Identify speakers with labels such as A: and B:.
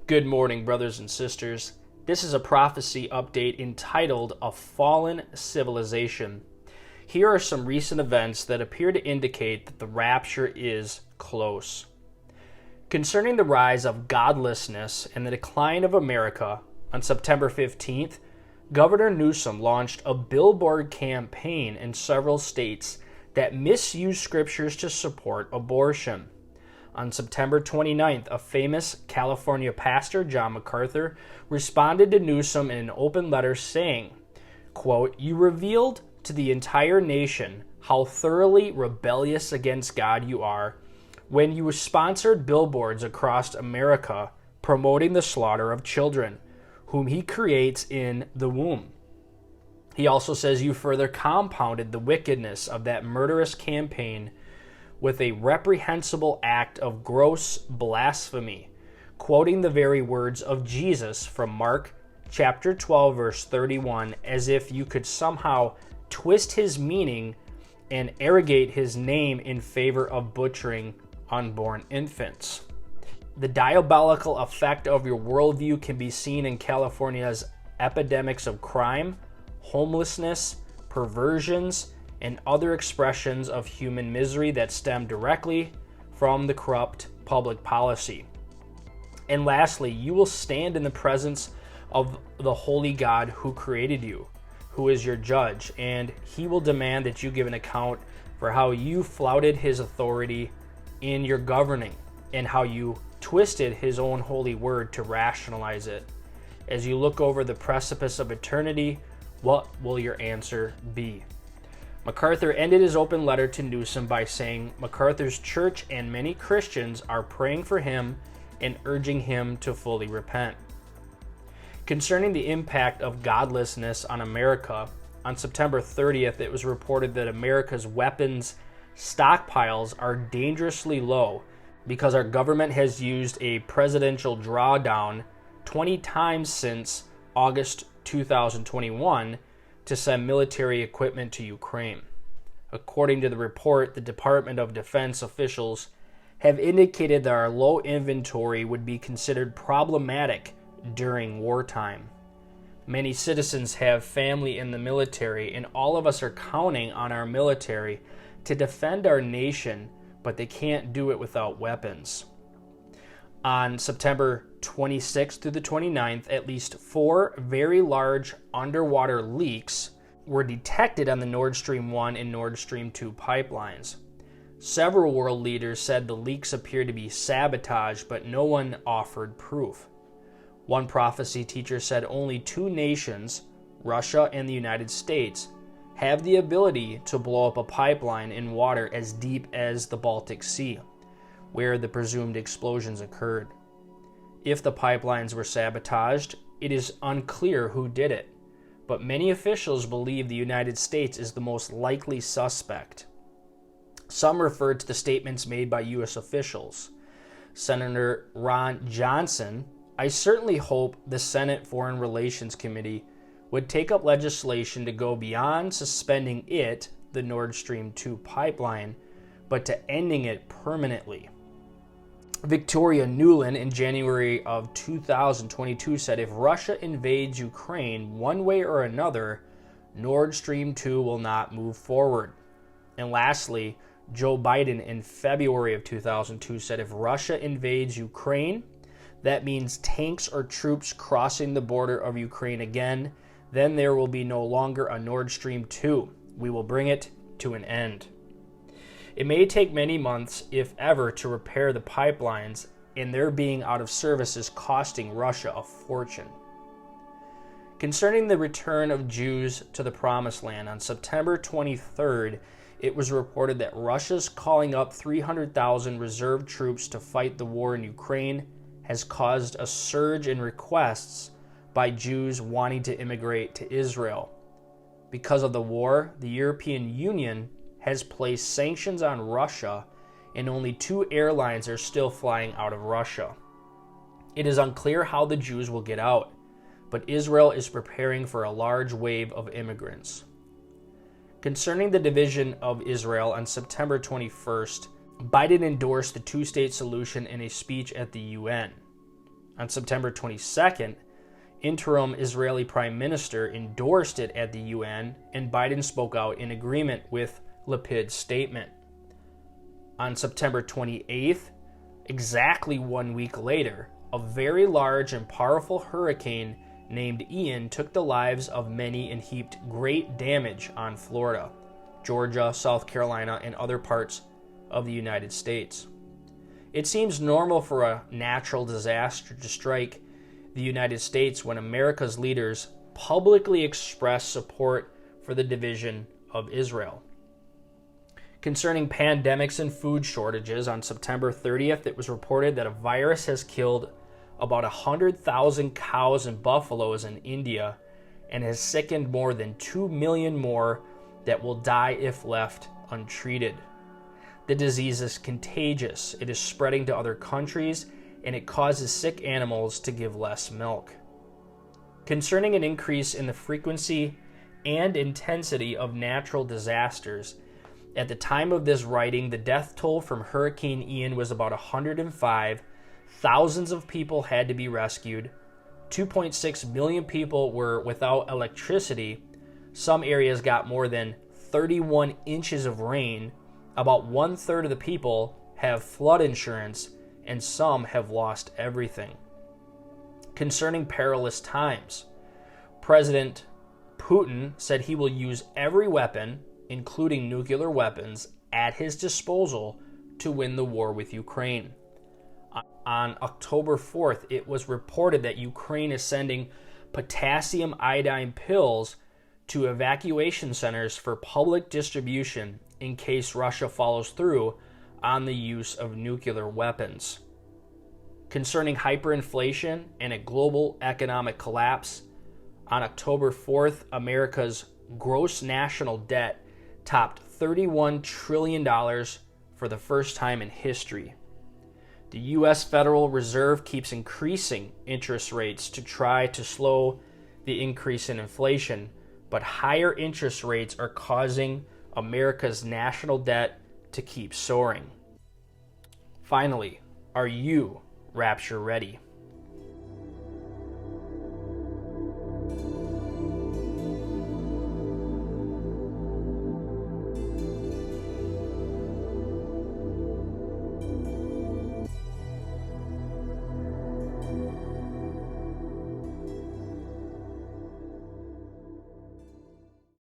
A: Good morning, brothers and sisters. This is a prophecy update entitled A Fallen Civilization. Here are some recent events that appear to indicate that the rapture is close. Concerning the rise of godlessness and the decline of America, on September 15th, Governor Newsom launched a billboard campaign in several states that misuse scriptures to support abortion. On September 29th, a famous California pastor, John MacArthur, responded to Newsom in an open letter saying, quote, "You revealed to the entire nation how thoroughly rebellious against God you are when you sponsored billboards across America promoting the slaughter of children, whom he creates in the womb." He also says you further compounded the wickedness of that murderous campaign with a reprehensible act of gross blasphemy, quoting the very words of Jesus from Mark chapter 12, verse 31, as if you could somehow twist his meaning and arrogate his name in favor of butchering unborn infants. The diabolical effect of your worldview can be seen in California's epidemics of crime, homelessness, perversions, and other expressions of human misery that stem directly from the corrupt public policy. And lastly, you will stand in the presence of the holy God who created you, who is your judge, and he will demand that you give an account for how you flouted his authority in your governing and how you twisted his own holy word to rationalize it. As you look over the precipice of eternity, what will your answer be? MacArthur ended his open letter to Newsom by saying MacArthur's church and many Christians are praying for him and urging him to fully repent. Concerning the impact of godlessness on America, on September 30th, it was reported that America's weapons stockpiles are dangerously low because our government has used a presidential drawdown 20 times since August 2021 to send military equipment to Ukraine. According to the report, the Department of Defense officials have indicated that our low inventory would be considered problematic during wartime. Many citizens have family in the military, and all of us are counting on our military to defend our nation, but they can't do it without weapons. On September 26th through the 29th, at least 4 very large underwater leaks were detected on the Nord Stream 1 and Nord Stream 2 pipelines. Several world leaders said the leaks appeared to be sabotage, but no one offered proof. One prophecy teacher said only 2 nations, Russia and the United States, have the ability to blow up a pipeline in water as deep as the Baltic Sea, where the presumed explosions occurred. If the pipelines were sabotaged, it is unclear who did it, but many officials believe the United States is the most likely suspect. Some referred to the statements made by U.S. officials. Senator Ron Johnson, "I certainly hope the Senate Foreign Relations Committee would take up legislation to go beyond suspending it, the Nord Stream 2 pipeline, but to ending it permanently." Victoria Nuland in January of 2022 said if Russia invades Ukraine one way or another, Nord Stream 2 will not move forward. And lastly, Joe Biden in February of 2002 said if Russia invades Ukraine, that means tanks or troops crossing the border of Ukraine again, then there will be no longer a Nord Stream 2. We will bring it to an end. It may take many months, if ever, to repair the pipelines, and their being out of service is costing Russia a fortune. Concerning the return of Jews to the Promised Land, on September 23rd, it was reported that Russia's calling up 300,000 reserve troops to fight the war in Ukraine has caused a surge in requests by Jews wanting to immigrate to Israel. Because of the war, the European Union has placed sanctions on Russia, and only 2 airlines are still flying out of Russia. It is unclear how the Jews will get out, but Israel is preparing for a large wave of immigrants. Concerning the division of Israel, on September 21st, Biden endorsed the two-state solution in a speech at the UN. On September 22nd, interim Israeli Prime Minister endorsed it at the UN, and Biden spoke out in agreement with Lapid's statement. On September 28th, exactly 1 week later, a very large and powerful hurricane named Ian took the lives of many and heaped great damage on Florida, Georgia, South Carolina, and other parts of the United States. It seems normal for a natural disaster to strike the United States when America's leaders publicly express support for the division of Israel. Concerning pandemics and food shortages, on September 30th, it was reported that a virus has killed about 100,000 cows and buffaloes in India and has sickened more than 2 million more that will die if left untreated. The disease is contagious. It is spreading to other countries, and it causes sick animals to give less milk. Concerning an increase in the frequency and intensity of natural disasters, at the time of this writing, the death toll from Hurricane Ian was about 105. Thousands of people had to be rescued. 2.6 million people were without electricity. Some areas got more than 31 inches of rain. About 1/3 of the people have flood insurance, and some have lost everything. Concerning perilous times, President Putin said he will use every weapon, including nuclear weapons, at his disposal to win the war with Ukraine. On October 4th, it was reported that Ukraine is sending potassium iodine pills to evacuation centers for public distribution in case Russia follows through on the use of nuclear weapons. Concerning hyperinflation and a global economic collapse, on October 4th, America's gross national debt topped $31 trillion for the first time in history. The U.S. Federal Reserve keeps increasing interest rates to try to slow the increase in inflation, but higher interest rates are causing America's national debt to keep soaring. Finally, are you rapture ready?